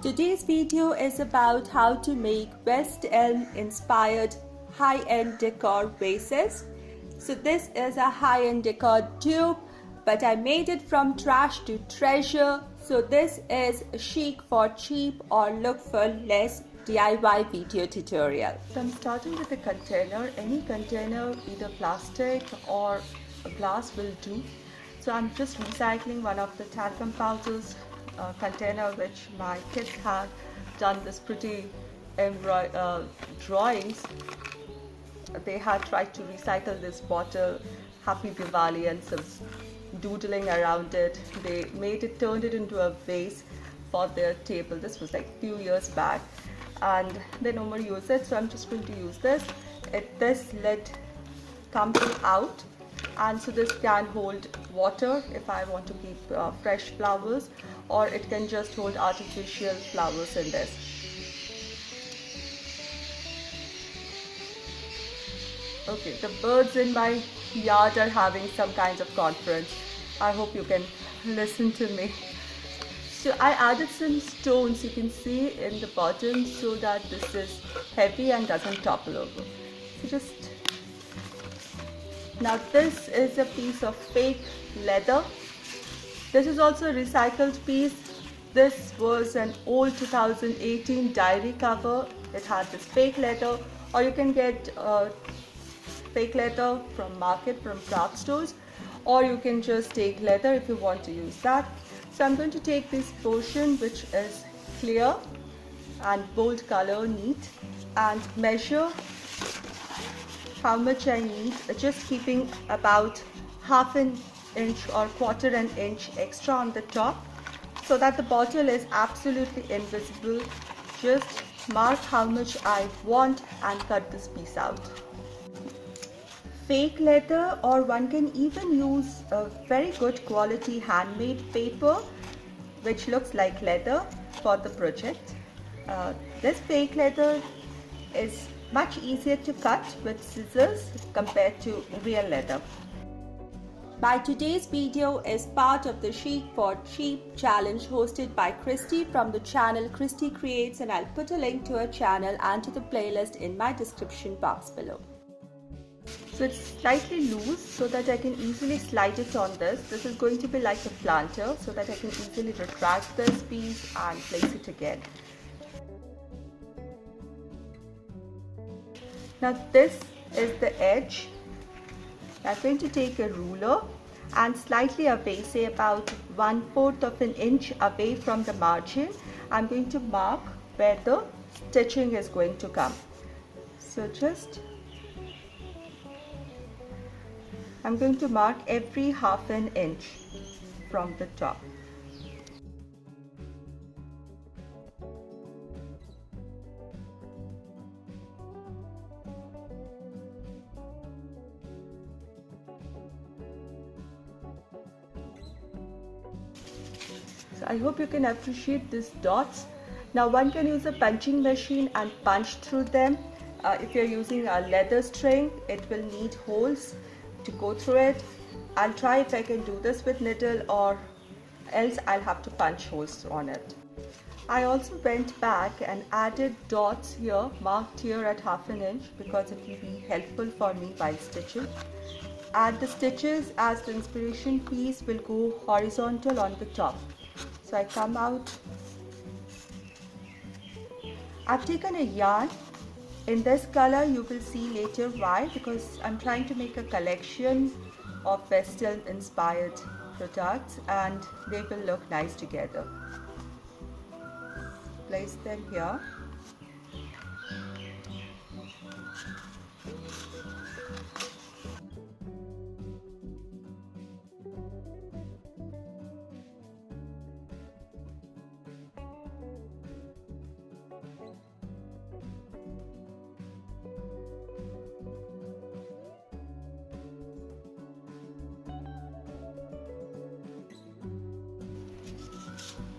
Today's video is about how to make West Elm inspired high-end decor vases. So this is a high-end decor dupe, but I made it from trash to treasure. So this is chic for cheap or look for less DIY video tutorial. So I'm starting with a container. Any container, either plastic or glass will do. So I'm just recycling one of the talcum powders container which my kids had done this pretty drawings. They had tried to recycle this bottle, Happy Diwali, and some doodling around it. They turned it into a vase for their table. This was like a few years back, and they no more use it, so I'm just going to use this. This lid comes out, and so this can hold water if I want to keep fresh flowers, or it can just hold artificial flowers in this. Okay, the birds in my yard are having some kind of conference. I hope you can listen to me. So I added some stones, you can see in the bottom, so that this is heavy and doesn't topple over. So now this is a piece of fake leather. This is also a recycled piece. This was an old 2018 diary cover. It had this fake leather, or you can get fake leather from market, from craft stores, or you can just take leather if you want to use that. So I'm going to take this portion which is clear and bold color, neat, and measure how much I need, just keeping about half an inch or quarter an inch extra on the top so that the bottle is absolutely invisible. Just mark how much I want and cut this piece out. Fake leather, or one can even use a very good quality handmade paper which looks like leather for the project. This fake leather is much easier to cut with scissors compared to real leather. My today's video is part of the Chic for Cheap challenge hosted by Christy from the channel Christy Creates, and I'll put a link to her channel and to the playlist in my description box below. So it's slightly loose so that I can easily slide it on this. This is going to be like a planter so that I can easily retract this piece and place it again. Now this is the edge. I'm going to take a ruler and slightly away, say about 1/4 of an inch away from the margin, I'm going to mark where the stitching is going to come. So I'm going to mark every half an inch from the top. So I hope you can appreciate these dots. Now one can use a punching machine and punch through them. If you're using a leather string, it will need holes to go through it. I'll try if I can do this with needle, or else I'll have to punch holes on it. I also went back and added dots here, marked here at half an inch, because it will be helpful for me while stitching. Add the stitches as the inspiration piece will go horizontal on the top. So I come out. I've taken a yarn in this color. You will see later why, because I'm trying to make a collection of West Elm inspired products and they will look nice together. Place them here.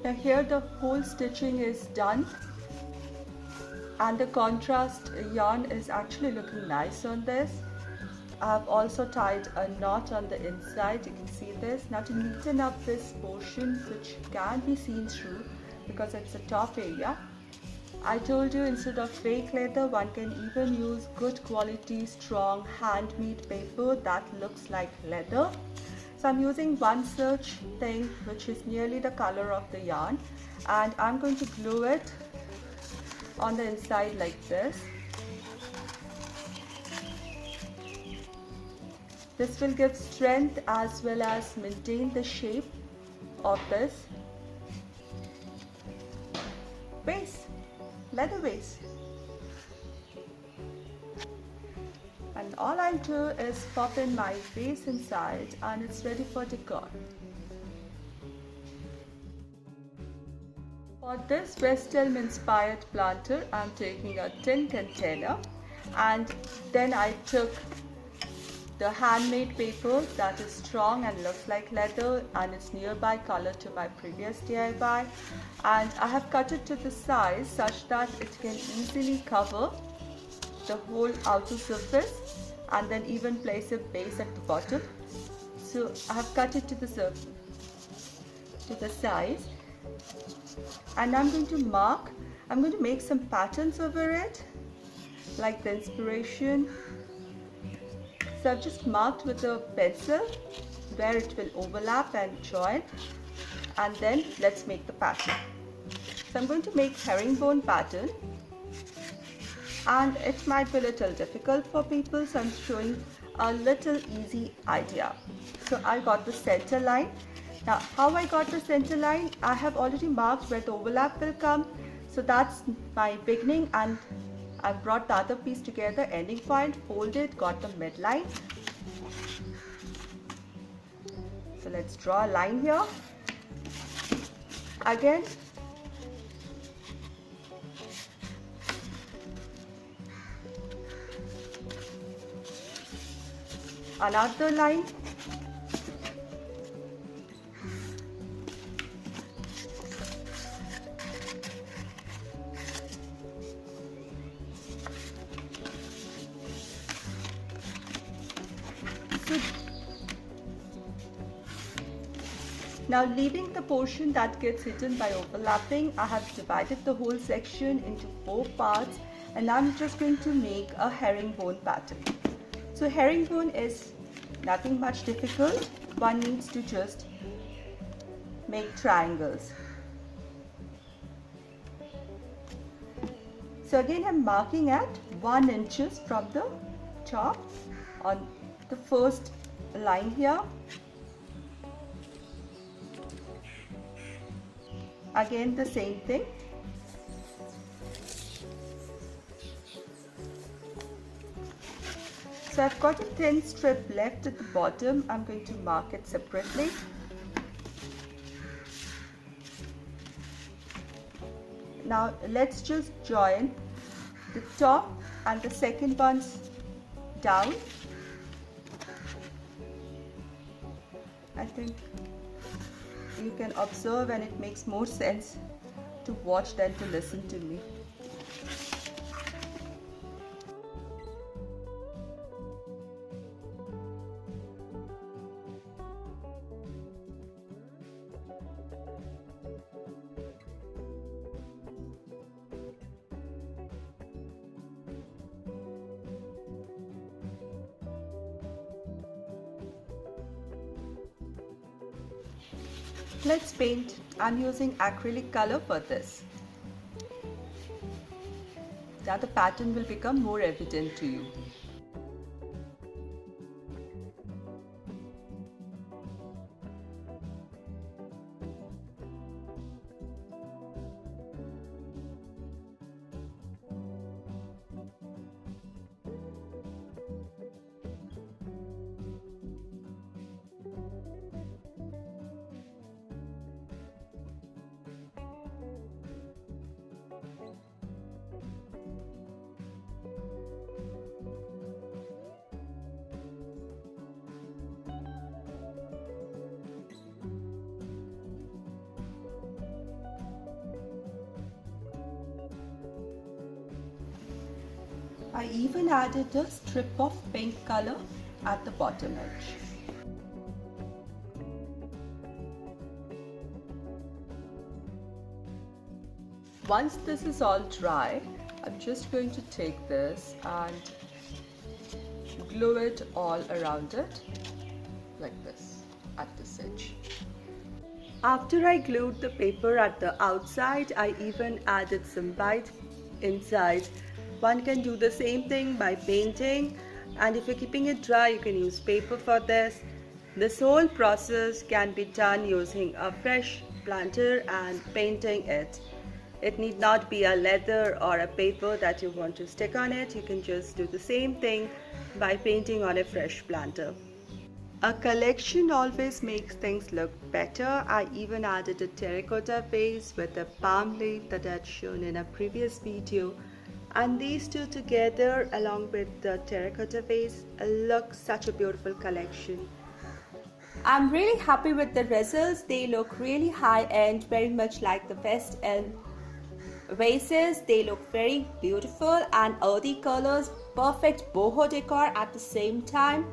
Now here the whole stitching is done, and the contrast yarn is actually looking nice on this. I've also tied a knot on the inside, you can see this. Now to neaten up this portion which can be seen through, because it's a top area. I told you instead of fake leather, one can even use good quality, strong, handmade paper that looks like leather. So I'm using one such thing which is nearly the color of the yarn, and I'm going to glue it on the inside like this. This will give strength as well as maintain the shape of this vase, leather vase. And all I'll do is pop in my vase inside and it's ready for decor. For this West Elm inspired planter, I'm taking a tin container, and then I took the handmade paper that is strong and looks like leather and it's nearby color to my previous DIY, and I have cut it to the size such that it can easily cover the whole outer surface and then even place a base at the bottom. So I have cut it to the surface, to the size, and I'm going to make some patterns over it like the inspiration. So I've just marked with a pencil where it will overlap and join, and then let's make the pattern. So I'm going to make herringbone pattern, and it might be a little difficult for people, so I'm showing a little easy idea. So I got the center line. Now how I got the center line, I have already marked where the overlap will come, so that's my beginning, and I've brought the other piece together, ending point, folded, got the midline. So let's draw a line here. Again, another line. Now leaving the portion that gets hidden by overlapping, I have divided the whole section into 4 parts, and I'm just going to make a herringbone pattern. So herringbone is nothing much difficult. One needs to just make triangles. So again I'm marking at 1 inch from the top on the first line here. Again the same thing. So I've got a thin strip left at the bottom. I'm going to mark it separately. Now let's just join the top and the second ones down. I think you can observe, and it makes more sense to watch than to listen to me. Let's paint. I'm using acrylic color for this. Now the pattern will become more evident to you. I even added a strip of pink color at the bottom edge. Once this is all dry, I'm just going to take this and glue it all around it like this at this edge. After I glued the paper at the outside, I even added some white inside. One can do the same thing by painting, and if you're keeping it dry, you can use paper for this. This whole process can be done using a fresh planter and painting it. It need not be a leather or a paper that you want to stick on it. You can just do the same thing by painting on a fresh planter. A collection always makes things look better. I even added a terracotta vase with a palm leaf that I had shown in a previous video, and these two together along with the terracotta vase look such a beautiful collection. I'm really happy with the results. They look really high-end, very much like the West Elm vases. They look very beautiful and earthy colors, perfect boho decor at the same time.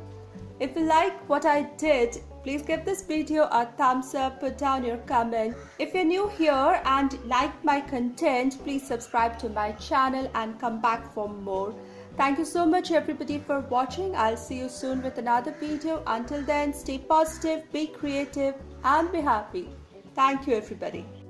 If you like what I did, please give this video a thumbs up, put down your comment. If you're new here and like my content, please subscribe to my channel and come back for more. Thank you so much everybody for watching. I'll see you soon with another video. Until then, stay positive, be creative and be happy. Thank you everybody.